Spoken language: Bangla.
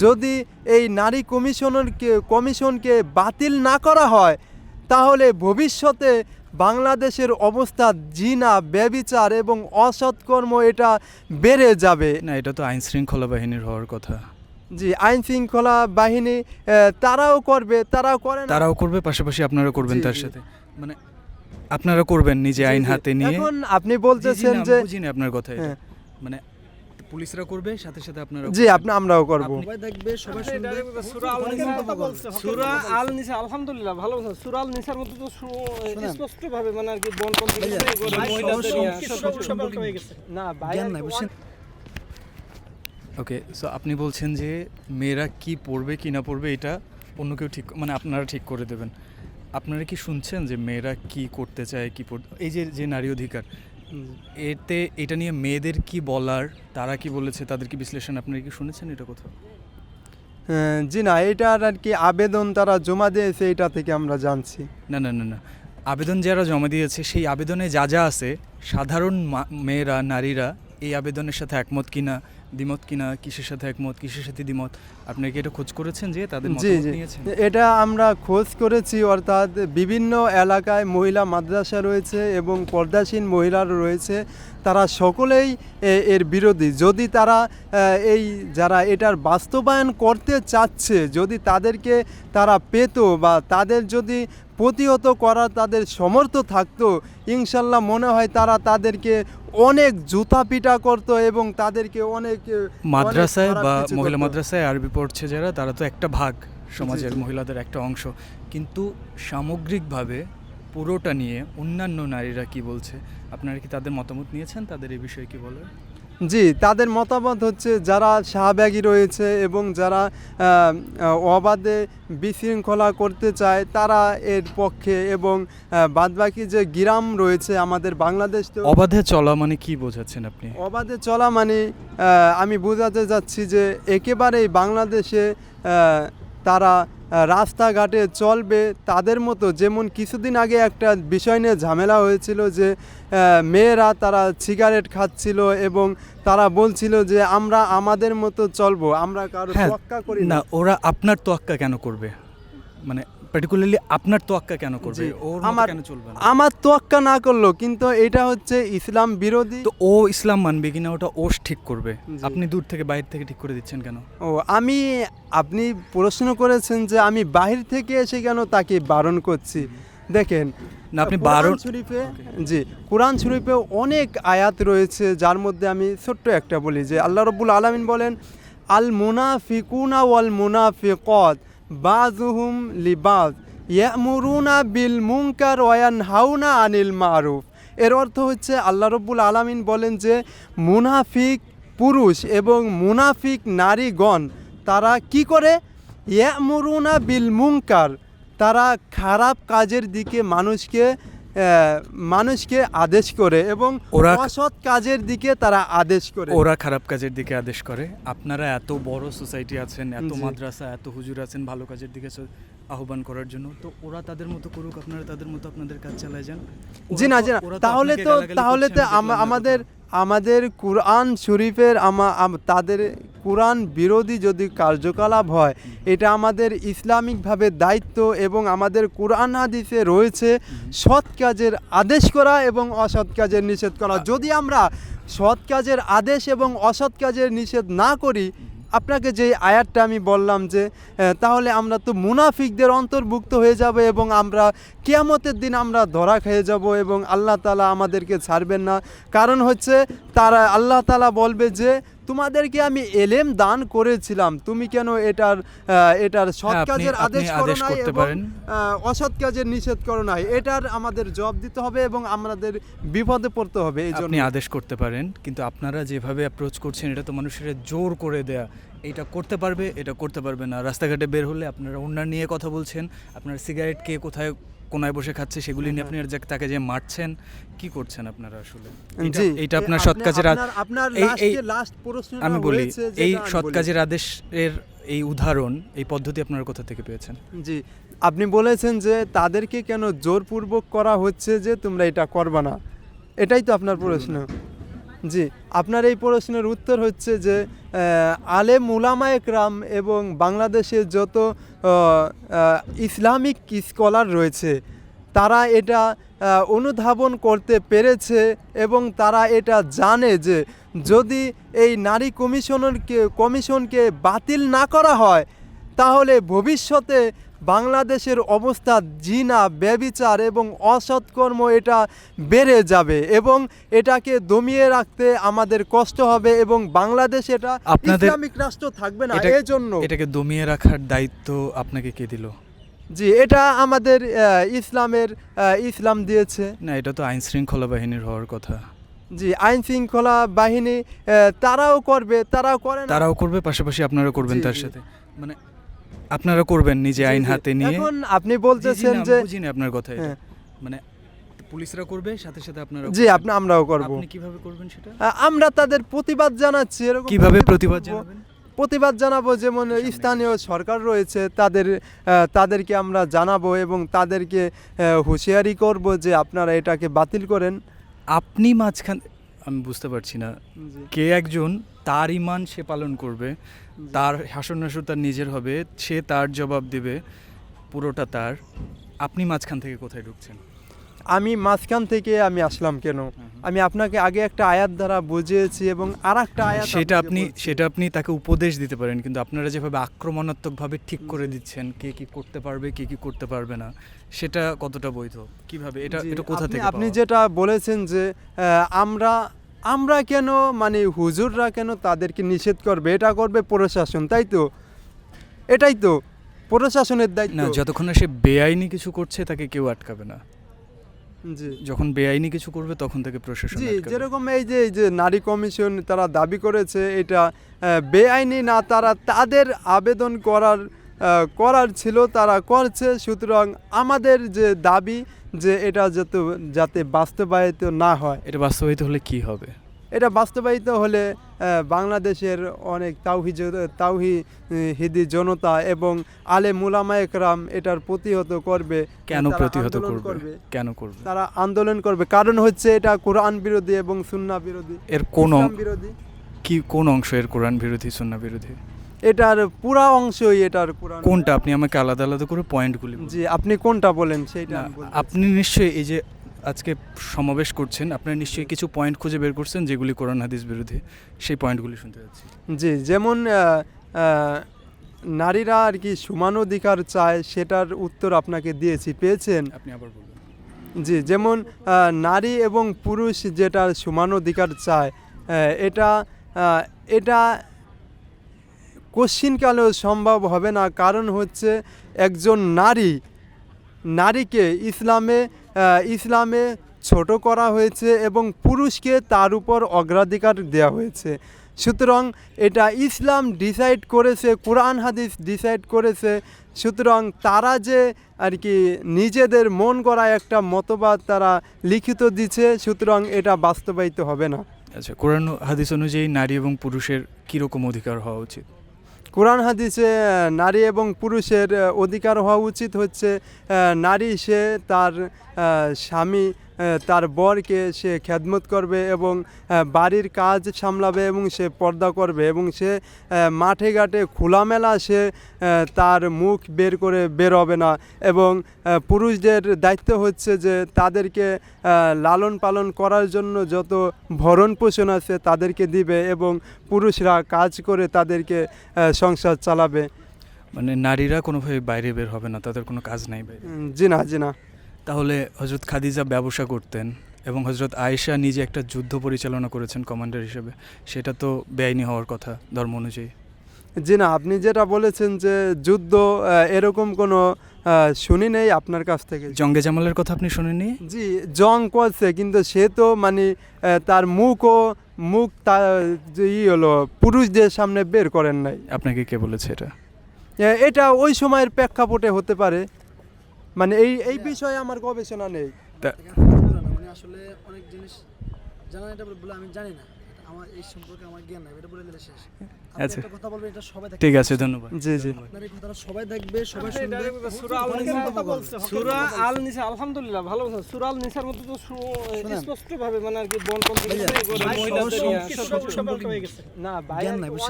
যদি এই নারী কমিশনকে বাতিল না করা হয়, তাহলে ভবিষ্যতে বাংলাদেশের অবস্থা জিনা, ব্যভিচার এবং অসৎকর্ম এটা বেড়ে যাবে। না, এটা তো আইন শৃঙ্খলা বাহিনীর হওয়ার কথা। জি, আইন শৃঙ্খলা বাহিনী তারাও করবে, তারাও করবে, পাশাপাশি আপনারা করবেন তার সাথে, মানে আপনারা করবেন নিজে আইন হাতে নিয়ে। এখন আপনি বলতেছেন যে বুঝিনি আপনার কথা, মানে পুলিশরা করবে, সাথে সাথে আপনারা। জি, আমরাও করব। দেখবে, সবাই শুনবে। সূরা আল নিসা, আলহামদুলিল্লাহ ভালো বলছেন। সূরা আল নিসার মধ্যে তো স্পষ্ট ভাবে মানে আর কি বন্টন হয়ে গেছে। না জ্ঞান নাই, বুঝছেন। ওকে, সো আপনি বলছেন যে মেয়েরা কি পড়বে কি না পড়বে এটা অন্য কেউ ঠিক, মানে আপনারা ঠিক করে দেবেন। আপনারা কি শুনছেন যে মেয়েরা কি করতে চায়, কি এই যে নারী অধিকার, এটা নিয়ে মেয়েদের কি বলার, তারা কি বলেছে, তাদের কি বিশ্লেষণ আপনারা কি শুনেছেন এটা কোথাও? জি না, এটার আর কি আবেদন তারা জমা দিয়েছে, এটা থেকে আমরা জানছি। না না না না, আবেদন যারা জমা দিয়েছে সেই আবেদনে যা যা আছে, সাধারণ মেয়েরা, নারীরা এই আবেদনের সাথে একমত কিনা, দ্বিমত কিনা, কিসের সাথে একমত, কিসের সাথে দ্বিমত, আপনি কি এটা খোঁজ করেছেন যে তাদের মতামত নিয়েছেন? এটা আমরা খোঁজ করেছি, অর্থাৎ বিভিন্ন এলাকায় মহিলা মাদ্রাসা রয়েছে এবং পর্দাসীন মহিলারা রয়েছে, তারা সকলেই এর বিরোধী। যদি তারা যারা এটার বাস্তবায়ন করতে চাচ্ছে, যদি তাদেরকে তারা পেত বা তাদের যদি প্রতিহত করার তাদের সমর্থ থাকতো, ইনশাল্লাহ মনে হয় তারা তাদেরকে অনেক জুতা পিটা করতো এবং তাদেরকে অনেক মাদ্রাসায় বা মহিলা মাদ্রাসায় আরবি পড়ছে যারা, তারা তো একটা ভাগ সমাজের, মহিলাদের একটা অংশ, কিন্তু সামগ্রিকভাবে পুরোটা নিয়ে অন্যান্য নারীরা কি বলছে, আপনারা কি তাদের মতামত নিয়েছেন? তাদের এই বিষয়ে কি বলে? জি, তাদের মতামত হচ্ছে যারা শাহবাগী রয়েছে এবং যারা অবাধে বিশৃঙ্খলা করতে চায় তারা এর পক্ষে, এবং বাদবাকি যে গ্রাম রয়েছে আমাদের বাংলাদেশ। তো অবাধে চলা মানে কি বোঝাচ্ছেন আপনি? অবাধে চলা মানে আমি বোঝাতে যাচ্ছি যে একেবারেই বাংলাদেশে তারা রাস্তাঘাটে চলবে তাদের মতো। যেমন কিছুদিন আগে একটা বিষয় নিয়ে ঝামেলা হয়েছিল যে মেয়েরা তারা সিগারেট খাচ্ছিল এবং তারা বলছিল যে আমরা আমাদের মতো চলবো, আমরা কারো তোয়াক্কা করি না। ওরা আপনার তোয়াক্কা কেন করবে, মানে পার্টিকুলারলি আপনার তোয়াক্কা কেন করবে? ওর মতো কেন চলবে না? আমার তোয়াক্কা না করলো, কিন্তু এটা হচ্ছে ইসলাম বিরোধী। তো ও ইসলাম মানবে কিনা ওটা ও ঠিক করবে, আপনি দূর থেকে বাইরে থেকে ঠিক করে দিচ্ছেন কেন? আপনি প্রশ্ন করেছেন যে আমি বাহির থেকে এসে কেন তাকে বারণ করছি। দেখেন না, আপনি বারণ শরীফে, জি, কোরআন শরীফে অনেক আয়াত রয়েছে, যার মধ্যে আমি ছোট্ট একটা বলি যে আল্লাহ রাব্বুল আলামিন বলেন, আল মুনাফিকুনা ওয়াল মুনাফিকাত বাযুহুম লিবায ইয়ামুরুনা বিল মুনকার ওয়া ইয়ানহাউনা আনিল মারুফ। এর অর্থ হচ্ছে আল্লাহ রাব্বুল আলামিন বলেন যে মুনাফিক পুরুষ এবং মুনাফিক নারীগণ তারা কি করে? ইয়ামুরুনা বিল মুনকার, তারা খারাপ কাজের দিকে মানুষকে আদেশ করে এবং অসৎ কাজের দিকে তারা আদেশ করে। ওরা খারাপ কাজের দিকে আদেশ করে। আপনারা এত বড় সোসাইটি আছেন, এত মাদ্রাসা, এত হুজুর আছেন ভালো কাজের দিকে আহ্বান করার জন্য, তো ওরা তাদের মতো করুক, আপনারা তাদের মতো আপনাদের কাজ চালায় যান। জি না, তাহলে তো আমাদের কোরআন শরীফের তাদের কোরআন বিরোধী যদি কার্যকলাপ হয়, এটা আমাদের ইসলামিকভাবে দায়িত্ব এবং আমাদের কোরআন হাদিসে রয়েছে সৎ কাজের আদেশ করা এবং অসৎ কাজের নিষেধ করা। যদি আমরা সৎ কাজের আদেশ এবং অসৎ কাজের নিষেধ না করি, আপনাকে যে আয়াতটা আমি বললাম যে তাহলে আমরা তো মুনাফিকদের অন্তর্ভুক্ত হয়ে যাব এবং আমরা কিয়ামতের দিন আমরা ধরা খেয়ে যাব এবং আল্লাহ তাআলা আমাদেরকে ছাড়বেন না। কারণ হচ্ছে আল্লাহ তাআলা বলবে যে তোমাদেরকে আমি এলেম দান করেছিলাম, তুমি কেন এটার সৎ কাজের আদেশ করো নাই এবং অসৎ কাজের নিষেধ করো নাই। এটার আমাদের জবাব দিতে হবে এবং আমাদের বিপদে পড়তে হবে। এই জন্য আপনি আদেশ করতে পারেন, কিন্তু আপনারা যেভাবে অ্যাপ্রোচ করছেন এটা তো মানুষের জোর করে দেয়া, এটা করতে পারবে, এটা করতে পারবে না। রাস্তাঘাটে বের হলে আপনারা ওনার নিয়ে কথা বলছেন, আপনার সিগারেট কে কোথায় কোনায় বসে খাচ্ছে সেগুলি নিয়ে আপনি তাকে যে মারছেন, কি করছেন আপনারা আসলে? এটা আপনার সৎ কাজের আমি বলি, এই সৎ কাজের আদেশের এই উদাহরণ, এই পদ্ধতি আপনারা কোথা থেকে পেয়েছেন? জি, আপনি বলেছেন যে তাদেরকে কেন জোরপূর্বক করা হচ্ছে যে তোমরা এটা করবে না, এটাই তো আপনার প্রশ্ন। জি, আপনার এই প্রশ্নের উত্তর হচ্ছে যে আলেম উলামায়ে কেরাম এবং বাংলাদেশের যত ইসলামিক স্কলার রয়েছে তারা এটা অনুধাবন করতে পেরেছে এবং তারা এটা জানে যে যদি এই নারী কমিশনকে বাতিল না করা হয় তাহলে ভবিষ্যতে বাংলাদেশের অবস্থা জিনা ব্যভিচার এবং অসৎকর্ম এটা বেড়ে যাবে এবং এটাকে দমিয়ে রাখতে আমাদের কষ্ট হবে এবং বাংলাদেশ এটা ইসলামিক রাষ্ট্র থাকবে না। এই জন্য এটাকে দমিয়ে রাখার দায়িত্ব আপনাকে কে দিল? জি, এটা আমাদের ইসলাম দিয়েছে। না, এটা তো আইন শৃঙ্খলা বাহিনীর হওয়ার কথা। জি, আইন শৃঙ্খলা বাহিনী তারাও করবে, তারাও করে না। তারাও করবে, পাশাপাশি আপনারা করবেন জি, তার জি। সাথে, মানে আপনারা করবেন নিজে আইন হাতে নিয়ে। এখন আপনি বলতেছেন যে বুঝিনি আপনার কথা এটা। হ্যাঁ। মানে পুলিশরা করবে, সাথে সাথে আপনারা জি, করবেন। আমরাও করব। আপনি কিভাবে করবেন সেটা? আমরা তাদের প্রতিবাদ জানাচ্ছি। এরকম কিভাবে প্রতিবাদ করব। জানাবেন? প্রতিবাদ জানাবো, যেমন স্থানীয় সরকার রয়েছে তাদেরকে আমরা জানাবো এবং তাদেরকে হুঁশিয়ারি করব যে আপনারা এটাকে বাতিল করেন। আপনি মাঝখান, আমি বুঝতে পারছি না, কে একজন তার ঈমান সে পালন করবে, তার হাসর-নাসর তার নিজের হবে, সে তার জবাব দেবে, পুরোটা তার। আপনি মাঝখান থেকে কোথায় ঢুকছেন? আমি মাঝখান থেকে আমি আসলাম কেন? আমি আপনাকে আগে একটা আয়াত দ্বারা বুঝিয়েছি এবং আরেকটা আয়াত সেটা আপনি তাকে উপদেশ দিতে পারেন, কিন্তু আপনারা যেভাবে আক্রমণাত্মকভাবে ঠিক করে দিচ্ছেন কে কি করতে পারবে কে কি করতে পারবে না, সেটা কতটা বৈধ? কিভাবে এটা কোথা থেকে আপনি পাওয়া? যেটা বলেছেন যে আমরা কেন, মানে হুজুররা কেন তাদেরকে নিষেধ করবে? এটা করবে প্রশাসন, তাই তো? এটাই তো প্রশাসনের দায়িত্ব। না, যতক্ষণ না সে বেআইনি কিছু করছে তাকে কেউ আটকাবে না। জি, যখন বেআইনি কিছু করবে তখন তাকে প্রশাসন জি, আটকাবে। যেরকম এই যে নারী কমিশন তারা দাবি করেছে এটা বেআইনি না, তারা তাদের আবেদন করার ছিল, তারা করছে। সুতরাং আমাদের যে দাবি যে এটা যাতে বাস্তবায়িত না হয়। এটা বাস্তবায়িত হলে কি হবে? এটা বাস্তবায়িত হলে বাংলাদেশের অনেক তাওহিদি জনতা এবং আলেম উলামায়ে কেরাম এটার প্রতিহত করবে। কেন তারা প্রতিহত আন্দোলন করবে? কেন করবে? তারা আন্দোলন করবে, কারণ হচ্ছে এটা কোরআন বিরোধী এবং সুন্নাহ বিরোধী। এর কোন ইসলাম বিরোধী। কোন অংশ এর কোরআন বিরোধী, সুন্নাহ বিরোধী? এটার পুরা অংশই এটার কোরআন। কোনটা? আপনি আমাকে আলাদা আলাদা করে পয়েন্টগুলি বলুন। জি, আপনি কোনটা বলেন সেইটা না, আমি বলতেছি। আপনি নিশ্চয়ই এই যে আজকে সমাবেশ করছেন, আপনারা নিশ্চয়ই কিছু পয়েন্ট খুঁজে বের করছেন যেগুলি কোরআন হাদিস বিরোধী। সেই পয়েন্টগুলি শুনতে যাচ্ছি। জি, যেমন নারীরা আর কি সমান অধিকার চায়, সেটার উত্তর আপনাকে দিয়েছি, পেয়েছেন? আপনি আবার বলবেন। জি, যেমন নারী এবং পুরুষ যেটা সমান অধিকার চায়, এটা কোশ্চিনকালেও সম্ভব হবে না। কারণ হচ্ছে একজন নারীকে ইসলামে ছোট করা হয়েছে এবং পুরুষকে তার উপর অগ্রাধিকার দেওয়া হয়েছে। সুতরাং এটা ইসলাম ডিসাইড করেছে, কোরআন হাদিস ডিসাইড করেছে। সুতরাং তারা যে আর কি নিজেদের মন গড়া একটা মতবাদ তারা লিখিত দিচ্ছে, সুতরাং এটা বাস্তবায়িত হবে না। আচ্ছা, কোরআন হাদিস অনুযায়ী নারী এবং পুরুষের কীরকম অধিকার হওয়া উচিত? কোরআন হাদিসে নারী এবং পুরুষের অধিকার হওয়া উচিত হচ্ছে নারী সে তার স্বামী তার বরকে সে খেদমত করবে এবং বাড়ির কাজ সামলাবে এবং সে পর্দা করবে এবং সে মাঠে ঘাটে খোলামেলা সে তার মুখ বের হবে না। এবং পুরুষদের দায়িত্ব হচ্ছে যে তাদেরকে লালন পালন করার জন্য যত ভরণ পোষণ আছে তাদেরকে দিবে এবং পুরুষরা কাজ করে তাদেরকে সংসার চালাবে। মানে নারীরা কোনোভাবে বাইরে বের হবে না, তাদের কোনো কাজ নাই বাইরে? জি না। তাহলে হজরত খাদিজা ব্যবসা করতেন এবং হজরত আয়েশা নিজে একটা যুদ্ধ পরিচালনা করেছেন কমান্ডার হিসেবে, সেটা তো বেআইনি হওয়ার কথা ধর্ম অনুযায়ী। জি না, আপনি যেটা বলেছেন যে যুদ্ধ, এরকম কোনো শুনি নেই আপনার কাছ থেকে। জঙ্গে জামালের কথা আপনি শুনেননি? জি, জং করছে, কিন্তু সে তো মানে তার মুখ তার হলো পুরুষদের সামনে বের করেন নাই। আপনাকে কে বলেছে এটা? এটা ওই সময়ের প্রেক্ষাপটে হতে পারে, মানে এই বিষয়ে আমার গবেষণা নেই। তা- মানে আসলে অনেক জিনিস জানা, এটা বলে আমি জানি না। আমার এই সম্পর্কে আমার জ্ঞান নাই, এটা বলে দিলে শেষ। আপনি আচ্ছা। একটা কথা বলবেন, এটা সবাই দেখবে। ঠিক আছে, ধন্যবাদ। জি জি আপনার এই কথাটা সবাই দেখবে, সবাই আপনি শুনবে। direct বলতে সূরা আল নিসা সূরা আল নিসা আলহামদুলিল্লাহ ভালো বলছেন। সূরা আল নিসার মধ্যে তো স্পষ্ট ভাবে মানে আর কি বন্টন ভাইয়া, মহিলাদের সহজ ইয়া, সম্পর্কে সব হয়ে গেছে। না ভাই জ্ঞান নাই, বুঝছেন?